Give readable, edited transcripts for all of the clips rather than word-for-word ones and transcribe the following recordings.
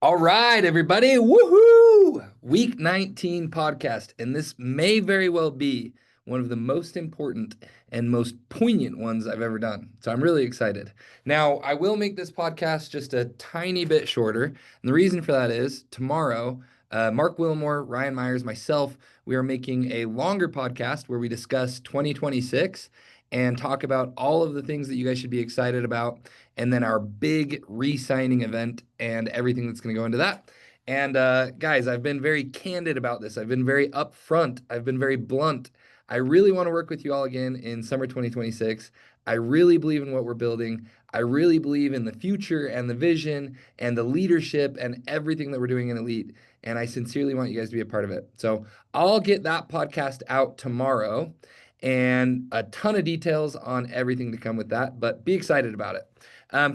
All right, everybody. Woohoo! Week 19 podcast. And this may very well be one of the most important and most poignant ones I've ever done. So I'm really excited. Now, I will make this podcast just a tiny bit shorter. And the reason for that is tomorrow, Mark Wilmore, Ryan Myers, myself, we are making a longer podcast where we discuss 2026 and talk about all of the things that you guys should be excited about and then our big re-signing event and everything that's going to go into that. And guys, I've been very candid about this. I've been very upfront. I've been very blunt. I really want to work with you all again in summer 2026. I really believe in what we're building. I really believe in the future and the vision and the leadership and everything that we're doing in Elite. And I sincerely want you guys to be a part of it. So I'll get that podcast out tomorrow and a ton of details on everything to come with that, but be excited about it.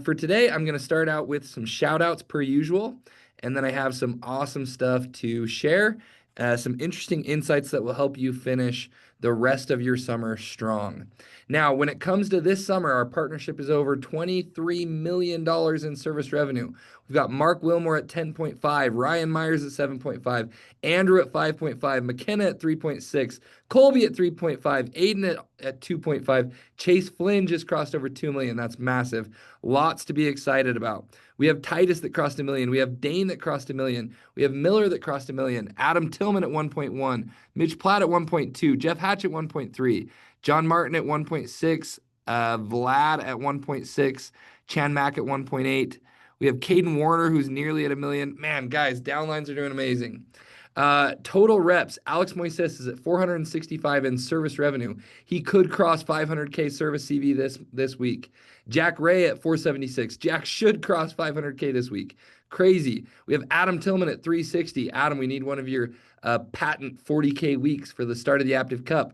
For today, I'm going to start out with some shout outs per usual, and then I have some awesome stuff to share, some interesting insights that will help you finish the rest of your summer strong. Now, when it comes to this summer, our partnership is over $23 million in service revenue. We've got Mark Wilmore at 10.5, Ryan Myers at 7.5, Andrew at 5.5, McKenna at 3.6, Colby at 3.5, Aiden at 2.5, Chase Flynn just crossed over 2 million. That's massive. Lots to be excited about. We have Titus that crossed 1 million. We have Dane that crossed 1 million. We have Miller that crossed 1 million. Adam Tillman at 1.1. Mitch Platt at 1.2. Jeff Hatch at 1.3. John Martin at 1.6. Vlad at 1.6. Chan Mack at 1.8. We have Caden Warner, who's nearly at 1 million. Man, guys, downlines are doing amazing. Total reps, Alex Moises is at 465 in service revenue. He could cross 500K service CV this week. Jack Ray at 476. Jack should cross 500K this week. Crazy. We have Adam Tillman at 360. Adam, we need one of your patent 40K weeks for the start of the Aptiv Cup.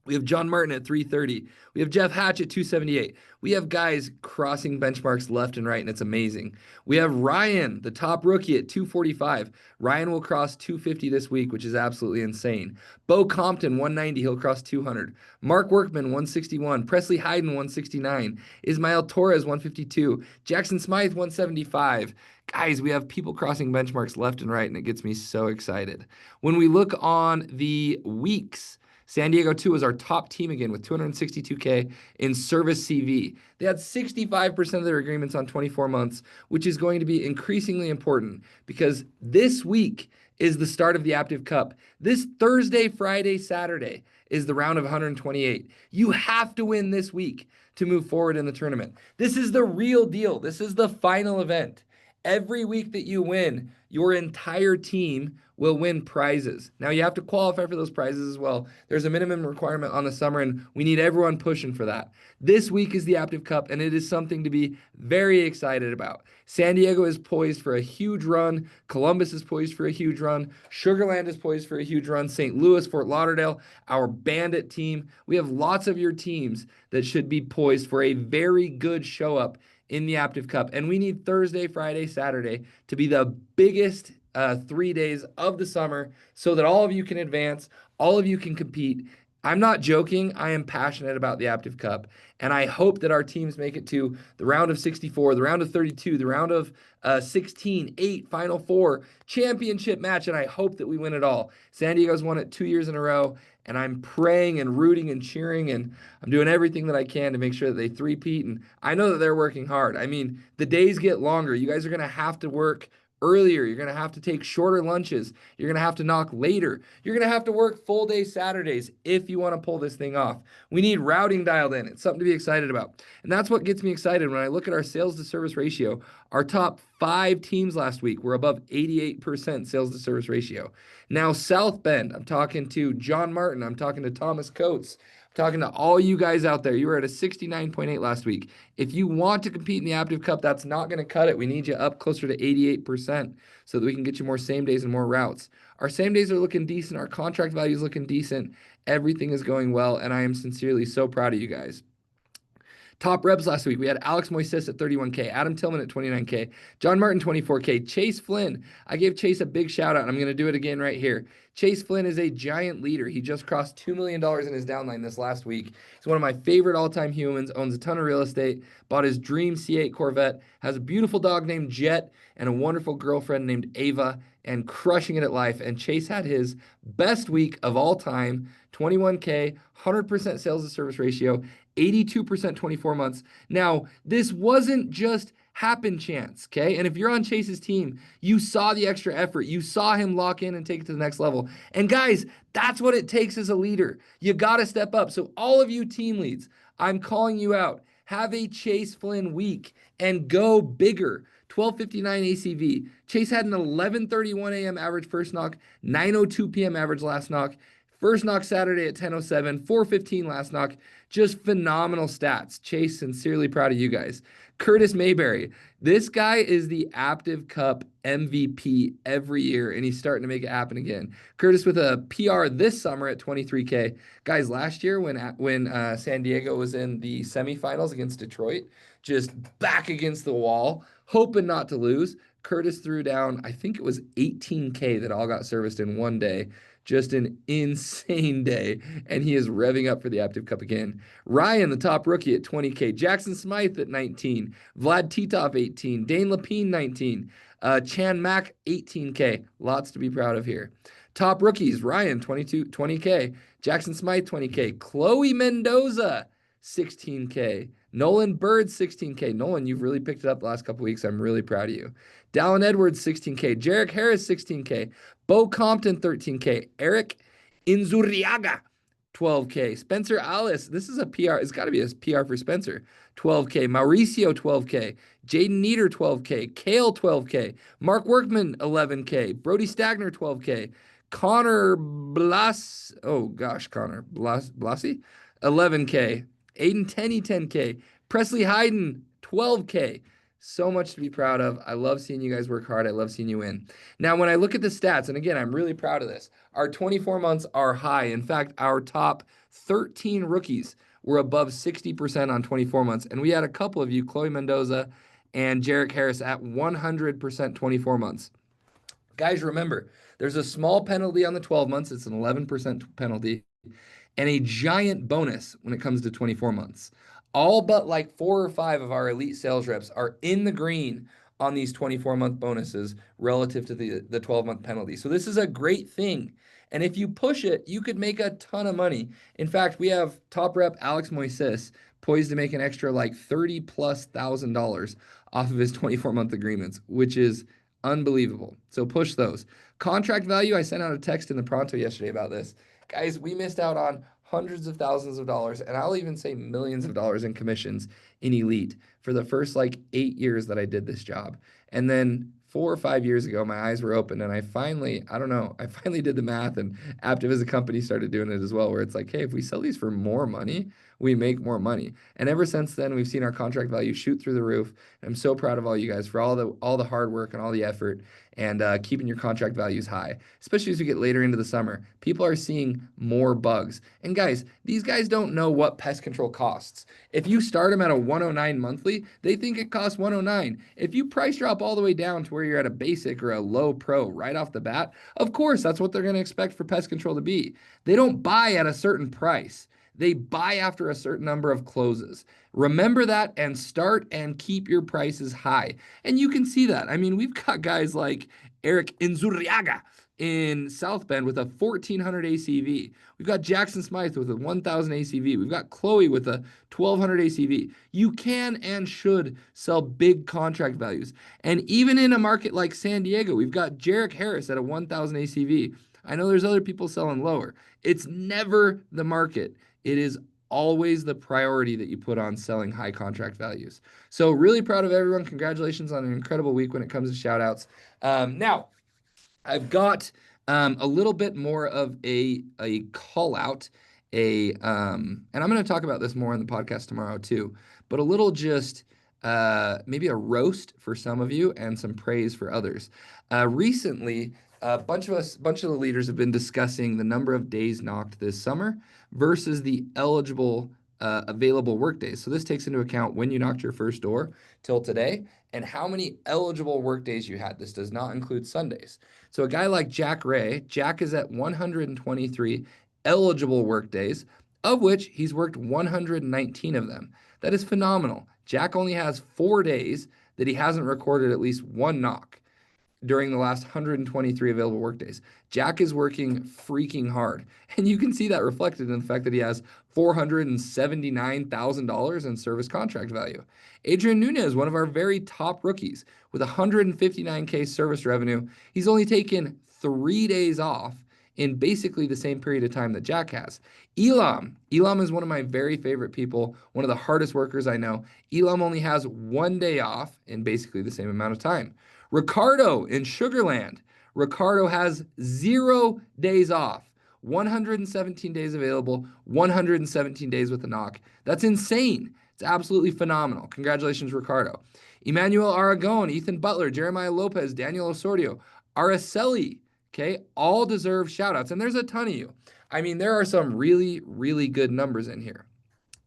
We have John Martin at 330. We have Jeff Hatch at 278. We have guys crossing benchmarks left and right, and it's amazing. We have Ryan, the top rookie, at 245. Ryan will cross 250 this week, which is absolutely insane. Bo Compton, 190. He'll cross 200. Mark Workman, 161. Presley Hayden, 169. Ismael Torres, 152. Jackson Smythe, 175. Guys, we have people crossing benchmarks left and right, and it gets me so excited. When we look on the weeks, San Diego 2 is our top team again with 262K in service CV. They had 65% of their agreements on 24 months, which is going to be increasingly important because this week is the start of the Aptiv Cup. This Thursday, Friday, Saturday is the round of 128. You have to win this week to move forward in the tournament. This is the real deal. This is the final event. Every week that you win, your entire team will win prizes. Now, you have to qualify for those prizes as well. There's a minimum requirement on the summer, and we need everyone pushing for that. This week is the Aptiv Cup, and it is something to be very excited about. San Diego is poised for a huge run. Columbus is poised for a huge run. Sugar Land is poised for a huge run. St. Louis, Fort Lauderdale, our Bandit team. We have lots of your teams that should be poised for a very good show up in the Aptiv Cup. And we need Thursday, Friday, Saturday to be the biggest 3 days of the summer so that all of you can advance, all of you can compete. I'm not joking. I am passionate about the Aptiv Cup, and I hope that our teams make it to the round of 64, the round of 32, the round of 16, 8, Final Four, championship match, and I hope that we win it all. San Diego's won it 2 years in a row, and I'm praying and rooting and cheering, and I'm doing everything that I can to make sure that they three-peat, and I know that they're working hard. I mean, the days get longer. You guys are going to have to work earlier. You're going to have to take shorter lunches. You're going to have to knock later. You're going to have to work full day Saturdays if you want to pull this thing off. We need routing dialed in. It's something to be excited about. And that's what gets me excited when I look at our sales to service ratio. Our top 5 teams last week were above 88% sales to service ratio. Now, South Bend, I'm talking to John Martin. I'm talking to Thomas Coates. Talking to all you guys out there, you were at a 69.8 last week. If you want to compete in the Aptiv Cup, that's not going to cut it. We need you up closer to 88% so that we can get you more same days and more routes. Our same days are looking decent. Our contract value is looking decent. Everything is going well, and I am sincerely so proud of you guys. Top reps last week, we had Alex Moises at 31K, Adam Tillman at 29K, John Martin 24K, Chase Flynn. I gave Chase a big shout out, and I'm going to do it again right here. Chase Flynn is a giant leader. He just crossed $2 million in his downline this last week. He's one of my favorite all-time humans, owns a ton of real estate, bought his dream C8 Corvette, has a beautiful dog named Jet, and a wonderful girlfriend named Ava, and crushing it at life. And Chase had his best week of all time, 21K, 100% sales to service ratio, 82% 24 months. Now, this wasn't just happen chance, okay? And if you're on Chase's team, you saw the extra effort. You saw him lock in and take it to the next level. And guys, that's what it takes as a leader. You got to step up. So all of you team leads, I'm calling you out. Have a Chase Flynn week and go bigger. 1259 ACV. Chase had an 11:31 a.m. average first knock, 9:02 p.m. average last knock. First knock Saturday at 10:07, 4:15 last knock. Just phenomenal stats. Chase, sincerely proud of you guys. Curtis Mayberry. This guy is the Aptiv Cup MVP every year, and he's starting to make it happen again. Curtis with a PR this summer at 23K. Guys, last year when San Diego was in the semifinals against Detroit, just back against the wall, hoping not to lose, Curtis threw down, I think it was 18K that all got serviced in one day. Just an insane day, and he is revving up for the Aptiv Cup again. Ryan, the top rookie at 20K. Jackson Smythe at 19. Vlad Titov, 18. Dane Lapine, 19. Chan Mack, 18K. Lots to be proud of here. Top rookies, Ryan, 20K. Jackson Smythe, 20K. Chloe Mendoza, 16K. Nolan Bird, 16K. Nolan, you've really picked it up the last couple weeks. I'm really proud of you. Dallin Edwards, 16K. Jarek Harris, 16K. Bo Compton, 13K. Eric Inzurriaga, 12K. Spencer Alice, this is a PR. It's got to be a PR for Spencer. 12K. Mauricio, 12K. Jaden Nieder, 12K. Kale, 12K. Mark Workman, 11K. Brody Stagner, 12K. Connor Blas, Connor Blasi, 11K. Aiden Tenney, 10K. Presley Hayden, 12K. So much to be proud of. I love seeing you guys work hard. I love seeing you win. Now, when I look at the stats, and again, I'm really proud of this, our 24 months are high. In fact, our top 13 rookies were above 60% on 24 months. And we had a couple of you, Chloe Mendoza and Jarek Harris, at 100% 24 months. Guys, remember, there's a small penalty on the 12 months. It's an 11% penalty. And a giant bonus when it comes to 24 months. All but like 4 or 5 of our elite sales reps are in the green on these 24-month bonuses relative to the 12-month penalty. So this is a great thing. And if you push it, you could make a ton of money. In fact, we have top rep Alex Moises poised to make an extra like $30,000+ off of his 24-month agreements, which is unbelievable. So push those. Contract value, I sent out a text in the Pronto yesterday about this. Guys, we missed out on hundreds of thousands of dollars, and I'll even say millions of dollars in commissions in Elite for the first like 8 years that I did this job. And then 4 or 5 years ago, my eyes were open, and I finally did the math, and Aptiv as a company started doing it as well, where it's like, hey, if we sell these for more money, we make more money. And ever since then, we've seen our contract value shoot through the roof. And I'm so proud of all you guys for all the hard work and all the effort and keeping your contract values high, especially as we get later into the summer. People are seeing more bugs. And guys, these guys don't know what pest control costs. If you start them at a 109 monthly, they think it costs 109. If you price drop all the way down to where you're at a basic or a low pro right off the bat, of course, that's what they're going to expect for pest control to be. They don't buy at a certain price. They buy after a certain number of closes. Remember that and start and keep your prices high. And you can see that. I mean, we've got guys like Eric Inzurriaga in South Bend with a 1,400 ACV. We've got Jackson Smythe with a 1,000 ACV. We've got Chloe with a 1,200 ACV. You can and should sell big contract values. And even in a market like San Diego, we've got Jarek Harris at a 1,000 ACV. I know there's other people selling lower. It's never the market. It is always the priority that you put on selling high contract values. So really proud of everyone. Congratulations on an incredible week when it comes to shout outs. Now, I've got a little bit more of a call out, and I'm going to talk about this more on the podcast tomorrow too, but a little just maybe a roast for some of you and some praise for others. Recently, a bunch of the leaders have been discussing the number of days knocked this summer versus the eligible available work days. So this takes into account when you knocked your first door till today and how many eligible work days you had. This does not include Sundays. So a guy like Jack Ray, Jack is at 123 eligible work days, of which he's worked 119 of them. That is phenomenal. Jack only has 4 days that he hasn't recorded at least one knock during the last 123 available workdays. Jack is working freaking hard. And you can see that reflected in the fact that he has $479,000 in service contract value. Adrian Nunez, one of our very top rookies with 159K service revenue. He's only taken 3 days off in basically the same period of time that Jack has. Elam is one of my very favorite people, one of the hardest workers I know. Elam only has 1 day off in basically the same amount of time. Ricardo in Sugarland. Ricardo has 0 days off, 117 days available, 117 days with a knock. That's insane. It's absolutely phenomenal. Congratulations, Ricardo. Emmanuel Aragon, Ethan Butler, Jeremiah Lopez, Daniel Osordio, Araceli, okay, all deserve shout outs. And there's a ton of you. I mean, there are some really, really good numbers in here.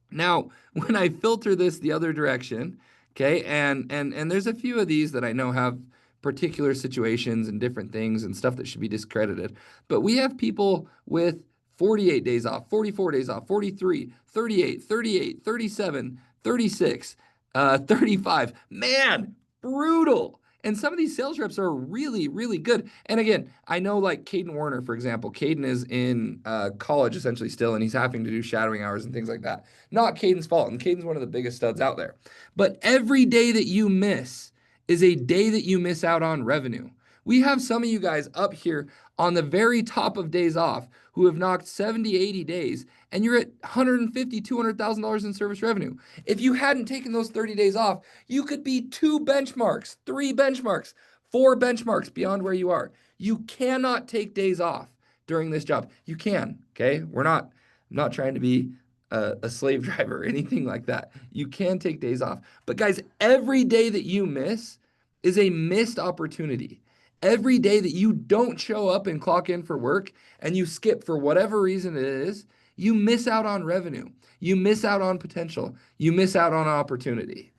Now, when I filter this the other direction, okay, and there's a few of these that I know have particular situations and different things and stuff that should be discredited, but we have people with 48 days off, 44 days off, 43, 38, 38, 37, 36, 35. Man, brutal. And some of these sales reps are really, really good. And again, I know like Caden Warner, for example. Caden is in college essentially still, and he's having to do shadowing hours and things like that. Not Caden's fault, and Caden's one of the biggest studs out there. But every day that you miss is a day that you miss out on revenue. We have some of you guys up here on the very top of days off who have knocked 70, 80 days, and you're at $150,000, $200,000 in service revenue. If you hadn't taken those 30 days off, you could be 2 benchmarks, 3 benchmarks, 4 benchmarks beyond where you are. You cannot take days off during this job. You can, okay? I'm not trying to be a slave driver or anything like that. You can take days off. But guys, every day that you miss is a missed opportunity. Every day that you don't show up and clock in for work and you skip for whatever reason it is, you miss out on revenue. You miss out on potential. You miss out on opportunity.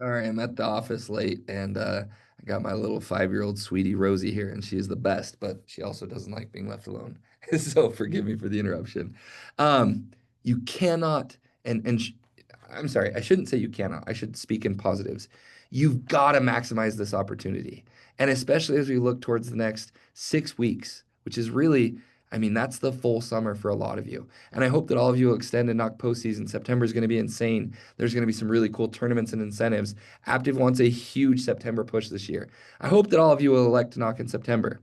All right, I'm at the office late and I got my little 5-year-old sweetie Rosie here, and she is the best, but she also doesn't like being left alone. So forgive me for the interruption. You cannot, I'm sorry, I shouldn't say you cannot. I should speak in positives. You've got to maximize this opportunity. And especially as we look towards the next 6 weeks, which is really, I mean, that's the full summer for a lot of you. And I hope that all of you will extend and knock postseason. September is going to be insane. There's going to be some really cool tournaments and incentives. Aptiv wants a huge September push this year. I hope that all of you will elect to knock in September.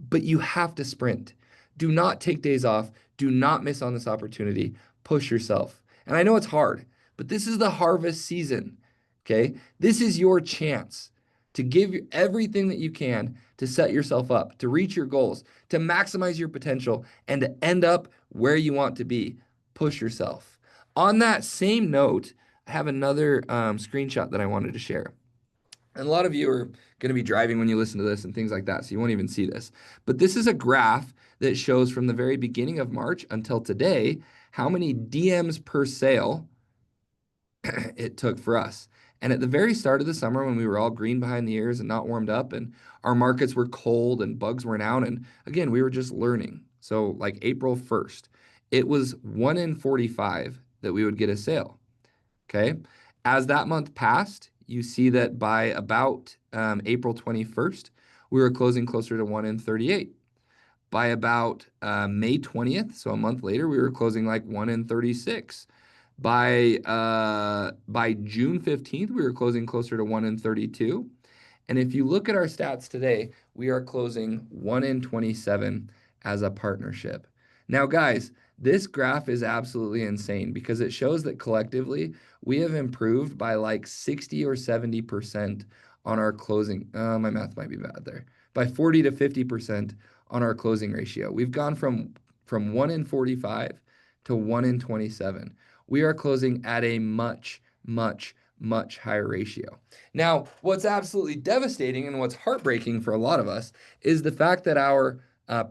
But you have to sprint. Do not take days off. Do not miss on this opportunity. Push yourself. And I know it's hard, but this is the harvest season, okay? This is your chance to give everything that you can to set yourself up, to reach your goals, to maximize your potential, and to end up where you want to be. Push yourself. On that same note, I have another screenshot that I wanted to share. And a lot of you are going to be driving when you listen to this and things like that, so you won't even see this. But this is a graph that shows from the very beginning of March until today how many DMs per sale it took for us. And at the very start of the summer, when we were all green behind the ears and not warmed up, and our markets were cold and bugs weren't out, and again, we were just learning. So like April 1st, it was 1 in 45 that we would get a sale. Okay. As that month passed, you see that by about April 21st, we were closing closer to 1 in 38. By about May 20th, so a month later, we were closing like 1 in 36. By June 15th, we were closing closer to 1 in 32. And if you look at our stats today, we are closing 1 in 27 as a partnership. Now, guys, this graph is absolutely insane because it shows that collectively we have improved by like 60 or 70% on our closing. My math might be bad there. By 40 to 50% on our closing ratio. We've gone from 1 in 45 to 1 in 27. We are closing at a much, much, much higher ratio. Now, what's absolutely devastating and what's heartbreaking for a lot of us is the fact that our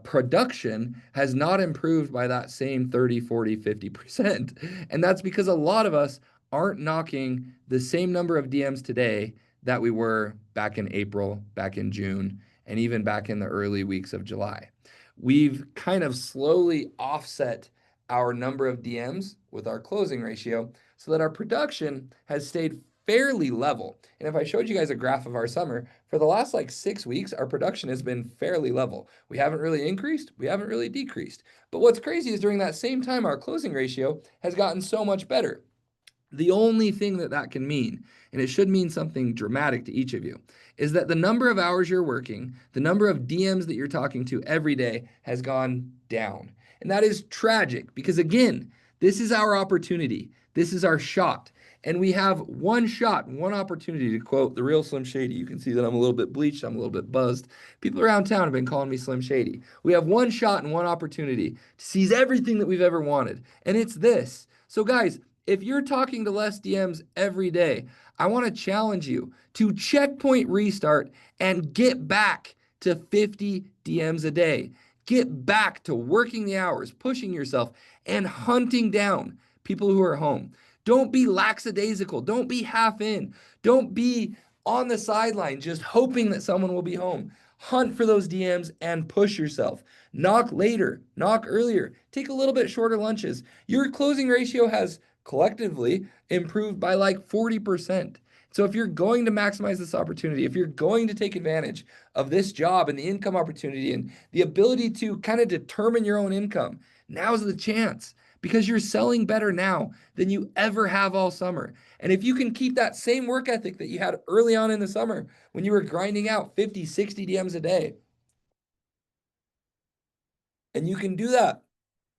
production has not improved by that same 30, 40, 50%. And that's because a lot of us aren't knocking the same number of DMs today that we were back in April, back in June, and even back in the early weeks of July. We've kind of slowly offset our number of DMs with our closing ratio so that our production has stayed fairly level. And if I showed you guys a graph of our summer, for the last like 6 weeks, our production has been fairly level. We haven't really increased, we haven't really decreased. But what's crazy is during that same time, our closing ratio has gotten so much better. The only thing that can mean, and it should mean something dramatic to each of you, is that the number of hours you're working, the number of DMs that you're talking to every day has gone down. And that is tragic because, again, this is our opportunity. This is our shot. And we have one shot, one opportunity, to quote the real Slim Shady. You can see that I'm a little bit bleached, I'm a little bit buzzed. People around town have been calling me Slim Shady. We have one shot and one opportunity to seize everything that we've ever wanted. And it's this. So guys, if you're talking to less DMs every day, I want to challenge you to checkpoint restart and get back to 50 DMs a day. Get back to working the hours, pushing yourself, and hunting down people who are home. Don't be lackadaisical. Don't be half in. Don't be on the sideline just hoping that someone will be home. Hunt for those DMs and push yourself. Knock later, knock earlier, take a little bit shorter lunches. Your closing ratio has collectively improved by like 40%. So if you're going to maximize this opportunity, if you're going to take advantage of this job and the income opportunity and the ability to kind of determine your own income, now's the chance, because you're selling better now than you ever have all summer. And if you can keep that same work ethic that you had early on in the summer when you were grinding out 50, 60 DMs a day, and you can do that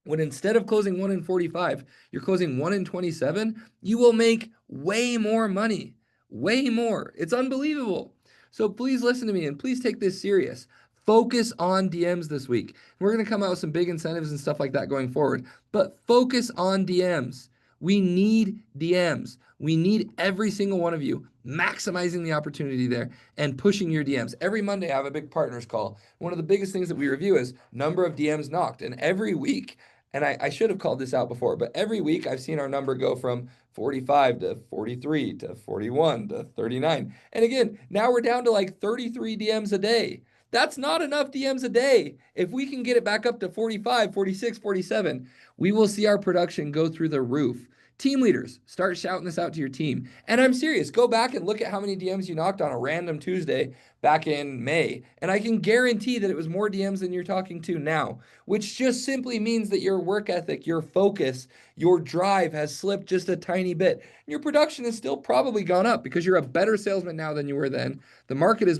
when instead of closing 1 in 45, you're closing 1 in 27, you will make way more money, way more. It's unbelievable. So please listen to me and please take this serious. Focus on DMs this week. We're going to come out with some big incentives and stuff like that going forward, but focus on DMs. We need DMs. We need every single one of you maximizing the opportunity there and pushing your DMs. Every Monday, I have a big partners call. One of the biggest things that we review is number of DMs knocked. And every week, and I should have called this out before, but every week I've seen our number go from 45 to 43 to 41 to 39. And again, now we're down to like 33 DMs a day. That's not enough DMs a day. If we can get it back up to 45, 46, 47, we will see our production go through the roof. Team leaders, start shouting this out to your team. And I'm serious, go back and look at how many DMs you knocked on a random Tuesday back in May. And I can guarantee that it was more DMs than you're talking to now, which just simply means that your work ethic, your focus, your drive has slipped just a tiny bit. Your production has still probably gone up because you're a better salesman now than you were then. The market is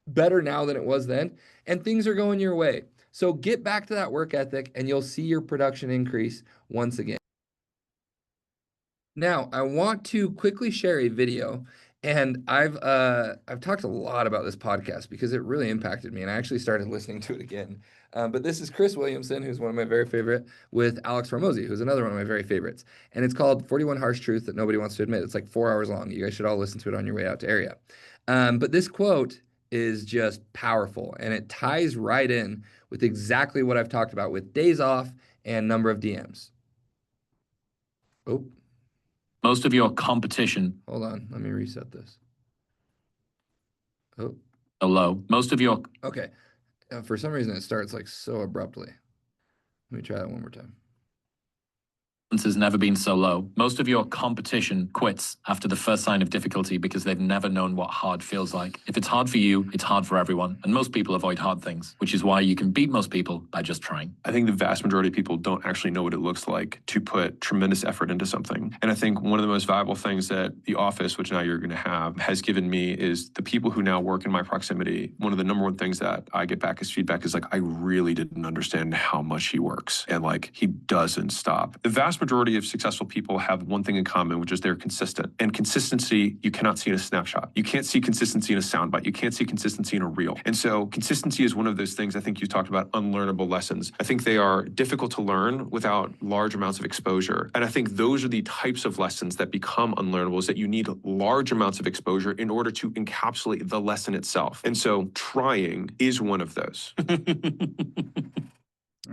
better now than it was then, and things are going your way. So get back to that work ethic and you'll see your production increase once again. Now, I want to quickly share a video, and I've talked a lot about this podcast because it really impacted me, and I actually started listening to it again. But this is Chris Williamson, who's one of my very favorite, with Alex Hormozi, who's another one of my very favorites. And it's called 41 Harsh Truths That Nobody Wants to Admit. It's like 4 hours long. You guys should all listen to it on your way out to area. But this quote is just powerful, and it ties right in with exactly what I've talked about with days off and number of DMs. Oh. Most of your competition. Hold on, let me reset this. Oh. Low. Most of your. Okay. For some reason, it starts like so abruptly. Let me try that one more time. Has never been so low. Most of your competition quits after the first sign of difficulty because they've never known what hard feels like. If it's hard for you, it's hard for everyone. And most people avoid hard things, which is why you can beat most people by just trying. I think the vast majority of people don't actually know what it looks like to put tremendous effort into something. And I think one of the most valuable things that the office, which now you're going to have, has given me is the people who now work in my proximity. One of the number one things that I get back as feedback is like, I really didn't understand how much he works. And like, he doesn't stop. The vast majority of successful people have one thing in common, which is they're consistent. And consistency, you cannot see in a snapshot. You can't see consistency in a soundbite. You can't see consistency in a reel. And so consistency is one of those things I think you talked about, unlearnable lessons. I think they are difficult to learn without large amounts of exposure. And I think those are the types of lessons that become unlearnable, is that you need large amounts of exposure in order to encapsulate the lesson itself. And so trying is one of those.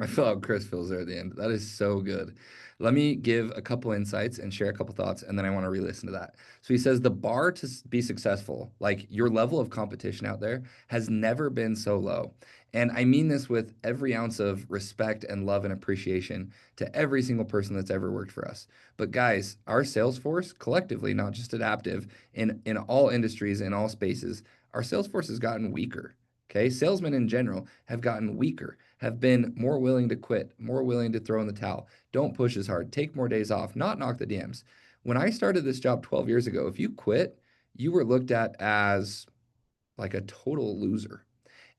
I feel how Chris feels there at the end. That is so good. Let me give a couple insights and share a couple thoughts, and then I want to re-listen to that. So he says the bar to be successful, like your level of competition out there, has never been so low. And I mean this with every ounce of respect and love and appreciation to every single person that's ever worked for us. But guys, our sales force collectively, not just Adaptive, in all industries, in all spaces, our sales force has gotten weaker. Okay, salesmen in general have gotten weaker, have been more willing to quit, more willing to throw in the towel, don't push as hard, take more days off, not knock the DMs. When I started this job 12 years ago, if you quit, you were looked at as like a total loser.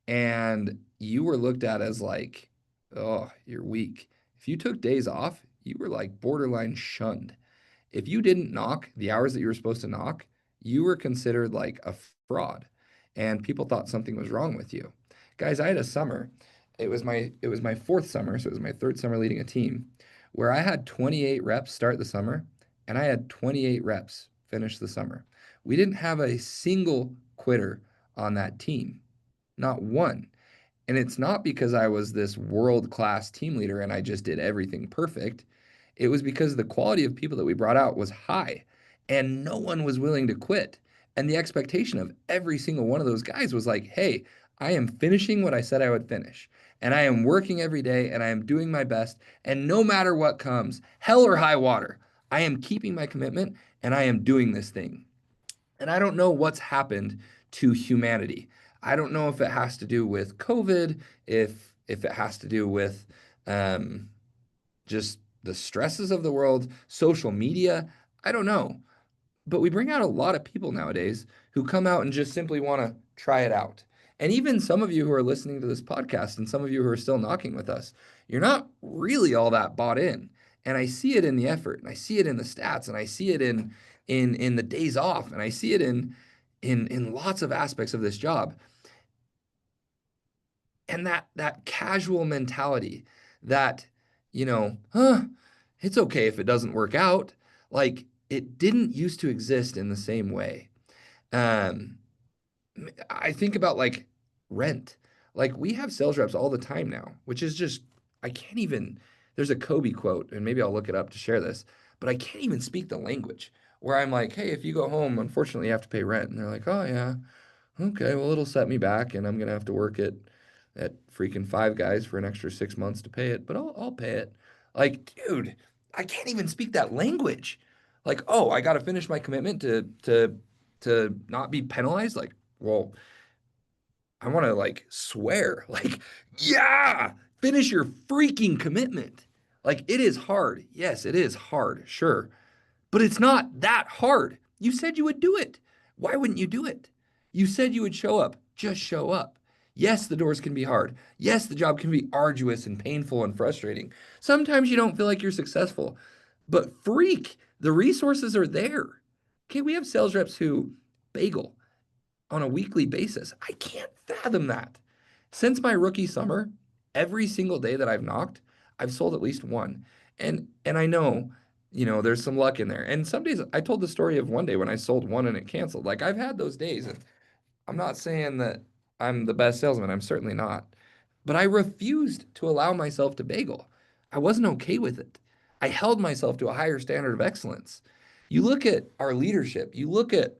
And you were looked at as like, oh, you're weak. If you took days off, you were like borderline shunned. If you didn't knock the hours that you were supposed to knock, you were considered like a fraud. And people thought something was wrong with you. Guys, I had a summer. It was my fourth summer, so it was my third summer leading a team, where I had 28 reps start the summer, and I had 28 reps finish the summer. We didn't have a single quitter on that team, not one. And it's not because I was this world-class team leader and I just did everything perfect. It was because the quality of people that we brought out was high, and no one was willing to quit. And the expectation of every single one of those guys was like, hey, I am finishing what I said I would finish. And I am working every day and I am doing my best. And no matter what comes, hell or high water, I am keeping my commitment and I am doing this thing. And I don't know what's happened to humanity. I don't know if it has to do with COVID, if it has to do with just the stresses of the world, social media. I don't know. But we bring out a lot of people nowadays who come out and just simply want to try it out. And even some of you who are listening to this podcast and some of you who are still knocking with us, you're not really all that bought in. And I see it in the effort, and I see it in the stats, and I see it in the days off, and I see it in lots of aspects of this job. And that casual mentality that, it's okay if it doesn't work out. Like, it didn't used to exist in the same way. I think about like rent. Like, we have sales reps all the time now, which is just, I can't even, there's a Kobe quote, and maybe I'll look it up to share this, but I can't even speak the language, where I'm like, hey, if you go home, unfortunately, you have to pay rent. And they're like, oh, yeah, okay, well, it'll set me back, and I'm going to have to work at freaking Five Guys for an extra 6 months to pay it, but I'll pay it. Like, dude, I can't even speak that language. Like, oh, I got to finish my commitment to not be penalized. Like, well, I want to like swear, like, yeah, finish your freaking commitment. Like, it is hard. Yes, it is hard. Sure. But it's not that hard. You said you would do it. Why wouldn't you do it? You said you would show up. Just show up. Yes, the doors can be hard. Yes, the job can be arduous and painful and frustrating. Sometimes you don't feel like you're successful, but freak, the resources are there. Okay, we have sales reps who bagel on a weekly basis. I can't fathom that. Since my rookie summer, every single day that I've knocked, I've sold at least one. And I know, there's some luck in there. And some days, I told the story of one day when I sold one and it canceled. Like, I've had those days, and I'm not saying that I'm the best salesman. I'm certainly not. But I refused to allow myself to bagel. I wasn't okay with it. I held myself to a higher standard of excellence. You look at our leadership, you look at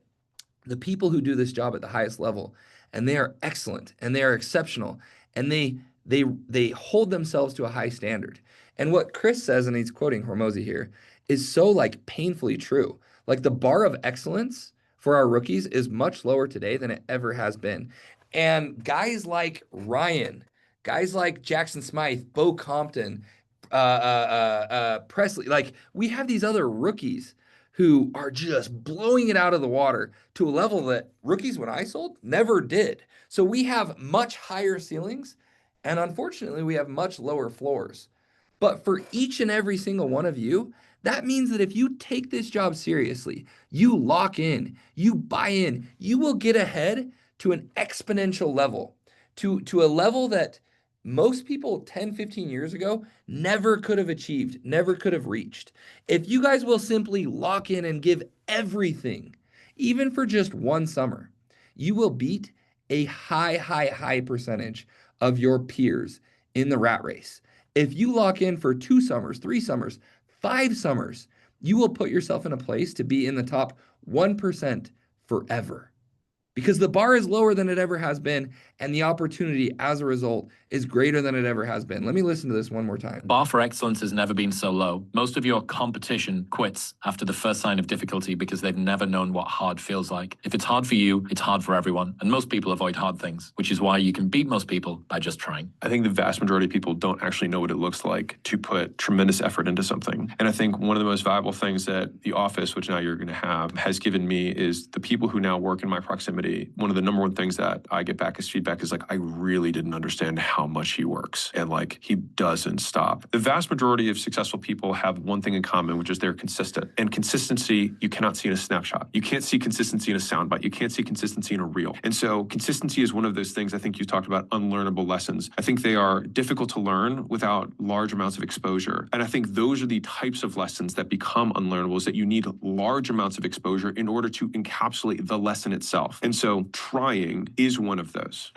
the people who do this job at the highest level, and they are excellent and they are exceptional, and they hold themselves to a high standard. And what Chris says, and he's quoting Hormozi here, is so like painfully true. Like, the bar of excellence for our rookies is much lower today than it ever has been. And guys like Ryan, guys like Jackson Smythe, Bo Compton, Presley, like, we have these other rookies who are just blowing it out of the water to a level that rookies when I sold never did. So we have much higher ceilings, and unfortunately, we have much lower floors. But for each and every single one of you, that means that if you take this job seriously, you lock in, you buy in, you will get ahead to an exponential level, to a level that most people 10, 15 years ago never could have achieved, never could have reached. If you guys will simply lock in and give everything, even for just one summer, you will beat a high percentage of your peers in the rat race. If you lock in for 2 summers, 3 summers, 5 summers, you will put yourself in a place to be in the top 1% forever. Because the bar is lower than it ever has been, and the opportunity as a result is greater than it ever has been. Let me listen to this one more time. Bar for excellence has never been so low. Most of your competition quits after the first sign of difficulty because they've never known what hard feels like. If it's hard for you, it's hard for everyone. And most people avoid hard things, which is why you can beat most people by just trying. I think the vast majority of people don't actually know what it looks like to put tremendous effort into something. And I think one of the most valuable things that the office, which now you're going to have, has given me is the people who now work in my proximity. One of the number one things that I get back as feedback is like, I really didn't understand how much he works. And like, he doesn't stop. The vast majority of successful people have one thing in common, which is they're consistent. And consistency, you cannot see in a snapshot. You can't see consistency in a soundbite. You can't see consistency in a reel. And so consistency is one of those things I think you talked about, unlearnable lessons. I think they are difficult to learn without large amounts of exposure. And I think those are the types of lessons that become unlearnable, is that you need large amounts of exposure in order to encapsulate the lesson itself. And so trying is one of those.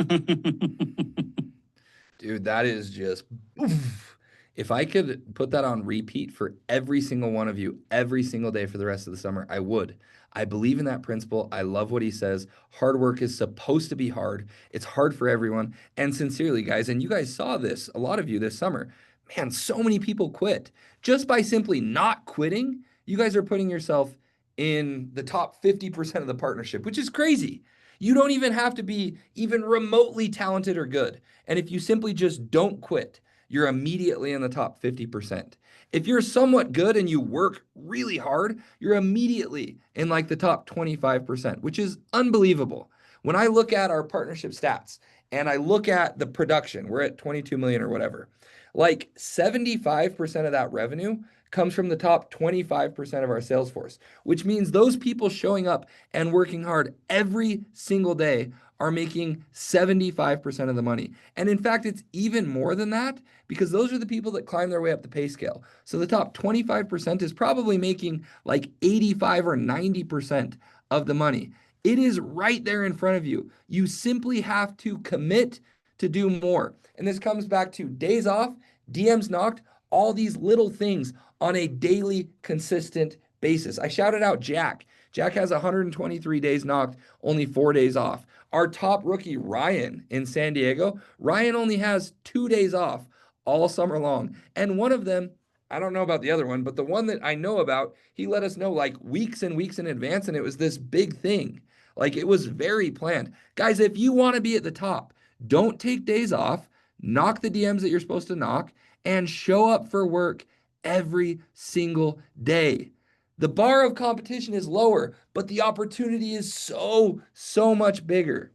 Dude, that is just, oof. If I could put that on repeat for every single one of you, every single day for the rest of the summer, I would. I believe in that principle. I love what he says. Hard work is supposed to be hard. It's hard for everyone. And sincerely, guys, and you guys saw this, a lot of you this summer, man, so many people quit. Just by simply not quitting, you guys are putting yourself in the top 50% of the partnership, which is crazy. You don't even have to be even remotely talented or good. And if you simply just don't quit, you're immediately in the top 50%. If you're somewhat good and you work really hard, you're immediately in like the top 25%, which is unbelievable. When I look at our partnership stats and I look at the production, we're at 22 million or whatever, like 75% of that revenue comes from the top 25% of our sales force, which means those people showing up and working hard every single day are making 75% of the money. And in fact, it's even more than that, because those are the people that climb their way up the pay scale. So the top 25% is probably making like 85 or 90% of the money. It is right there in front of you. You simply have to commit to do more. And this comes back to days off, DMs knocked, all these little things on a daily, consistent basis. I shouted out Jack. Jack has 123 days knocked, only 4 days off. Our top rookie, Ryan, in San Diego, Ryan only has 2 days off all summer long. And one of them, I don't know about the other one, but the one that I know about, he let us know like weeks and weeks in advance, and it was this big thing. Like, it was very planned. Guys, if you want to be at the top, don't take days off, knock the DMs that you're supposed to knock, and show up for work every single day. The bar of competition is lower, but the opportunity is so much bigger.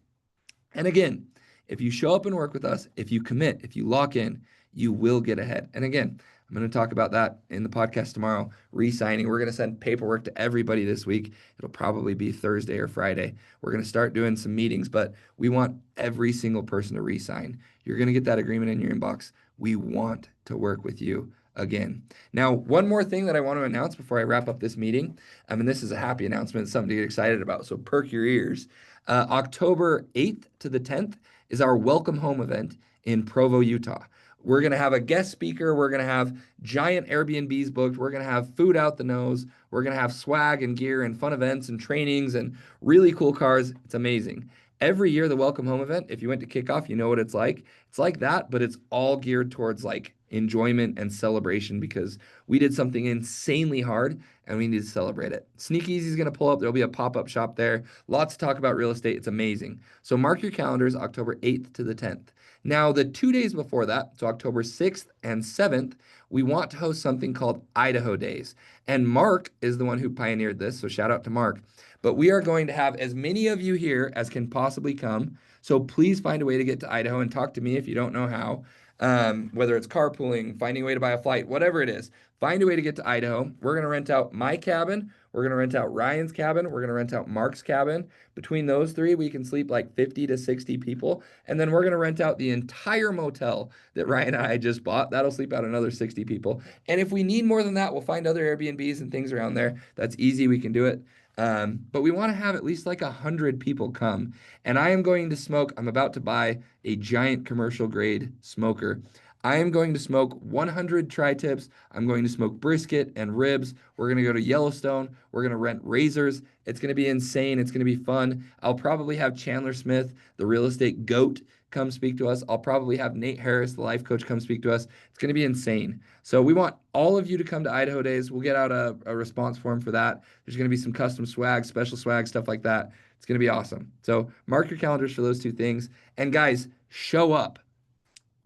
And again, if you show up and work with us, if you commit, if you lock in, you will get ahead. And again, I'm going to talk about that in the podcast tomorrow, re-signing. We're going to send paperwork to everybody this week. It'll probably be Thursday or Friday. We're going to start doing some meetings, but we want every single person to re-sign. You're going to get that agreement in your inbox. We want to work with you again. Now, one more thing that I want to announce before I wrap up this meeting. I mean, this is a happy announcement, something to get excited about, so perk your ears. October 8th to the 10th is our Welcome Home event in Provo, Utah. We're going to have a guest speaker. We're going to have giant Airbnbs booked. We're going to have food out the nose. We're going to have swag and gear and fun events and trainings and really cool cars. It's amazing. Every year, the Welcome Home event, if you went to kickoff, you know what it's like. It's like that, but it's all geared towards like enjoyment and celebration, because we did something insanely hard and we need to celebrate it. Sneak Easy is going to pull up. There'll be a pop-up shop there. Lots to talk about real estate. It's amazing. So mark your calendars, October 8th to the 10th. Now, the 2 days before that, so October 6th and 7th, we want to host something called Idaho Days. And Mark is the one who pioneered this, so shout out to Mark. But we are going to have as many of you here as can possibly come. So please find a way to get to Idaho and talk to me if you don't know how. whether it's carpooling, finding a way to buy a flight, whatever it is, find a way to get to Idaho. We're going to rent out my cabin. We're going to rent out Ryan's cabin. We're going to rent out Mark's cabin. Between those three, we can sleep like 50 to 60 people. And then we're going to rent out the entire motel that Ryan and I just bought. That'll sleep out another 60 people. And if we need more than that, we'll find other Airbnbs and things around there. That's easy. We can do it. But we want to have at least like 100 people come. And I am going to smoke. I'm about to buy a giant commercial grade smoker. I am going to smoke 100 tri-tips. I'm going to smoke brisket and ribs. We're going to go to Yellowstone. We're going to rent razors. It's going to be insane. It's going to be fun. I'll probably have Chandler Smith, the real estate goat, come speak to us. I'll probably have Nate Harris, the life coach, come speak to us. It's going to be insane. So we want all of you to come to Idaho Days. We'll get out a response form for that. There's going to be some custom swag, special swag, stuff like that. It's going to be awesome. So mark your calendars for those two things. And guys, show up.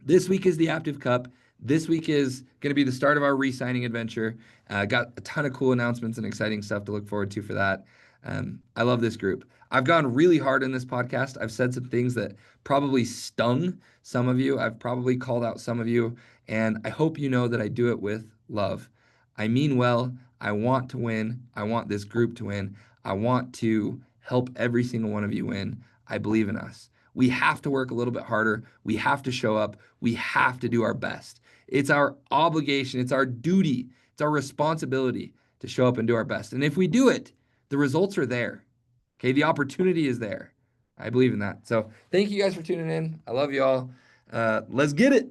This week is the Aptive Cup. This week is going to be the start of our re-signing adventure. Got a ton of cool announcements and exciting stuff to look forward to for that. I love this group. I've gone really hard in this podcast. I've said some things that probably stung some of you. I've probably called out some of you. And I hope you know that I do it with love. I mean well. I want to win. I want this group to win. I want to help every single one of you win. I believe in us. We have to work a little bit harder. We have to show up. We have to do our best. It's our obligation. It's our duty. It's our responsibility to show up and do our best. And if we do it, the results are there. Okay, the opportunity is there. I believe in that. So thank you guys for tuning in. I love you all. Let's get it.